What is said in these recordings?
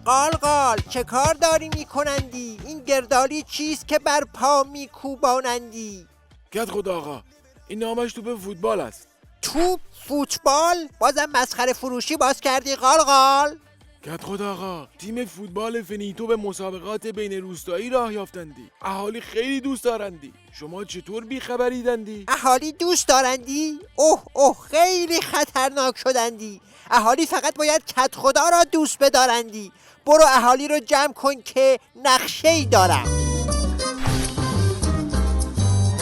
قال چه کار داری میکنندی؟ این گردالی چیست که بر پا میکوبانندی؟ کدخدا آقا، این نامش توپ فوتبال است. توپ فوتبال؟ بازم مسخره فروشی باز کردی قال. کدخدا آقا، تیم فوتبال فنیتو به مسابقات بین روستایی راه یافتندی. اهالی خیلی دوست دارندی. شما چطور بیخبریدندی؟ اهالی دوست دارندی؟ اوه خیلی خطرناک شدندی. اهالی فقط باید کدخدا را دوست بدارندی. برو اهالی رو جمع کن که نقشه‌ای دارم.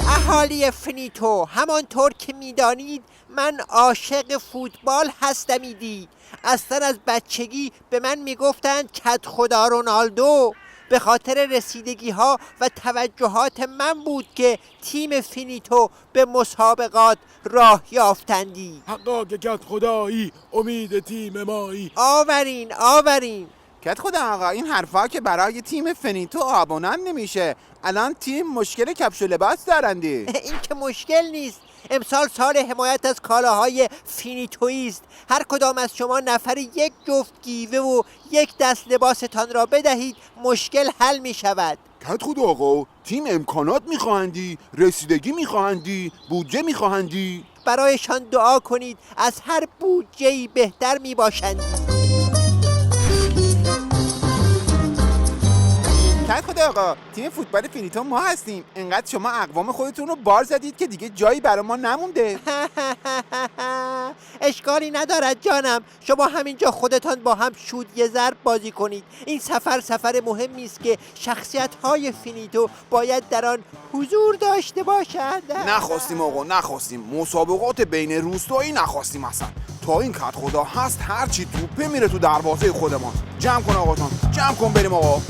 اهالی فنیتو، همانطور که میدانید من عاشق فوتبال هستمیدی. اصلا از بچگی به من میگفتند کدخدا رونالدو. به خاطر رسیدگی ها و توجهات من بود که تیم فینیتو به مسابقات راه یافتندی. حقا که کدخدایی امید تیم مایی. آورین کدخدا آقا، این حرفا که برای تیم فنیتو آبونن نمیشه. الان تیم مشکل کفش و لباس دارندی. این که مشکل نیست. امسال سال حمایت از کالاهای فینیتویی است. هر کدام از شما نفری یک جفت گیوه و یک دست لباستان را بدهید مشکل حل می شود. کدخدا آقا، تیم امکانات میخواهندی، رسیدگی میخواهندی، بودجه میخواهندی؟ برایشان دعا کنید از هر بودجه‌ای بهتر می باشند. کدخدا آقا، تیم فوتبال فینیتو ما هستیم. انقدر شما اقوام خودتون رو بار زدید که دیگه جایی برای ما نمونده. اشکالی ندارد جانم. شما همینجا خودتان با هم شود یه ضرب بازی کنید. این سفر مهمی است که شخصیت‌های فینیتو باید در آن حضور داشته باشند. نخواستیم آقا، نخواستیم. مسابقات بین روستایی نخواستیم اصلا. تا این کدخدا هست هرچی توپه میره تو دروازه خودمان. جمع کن آقا، جمع کن بریم آقا.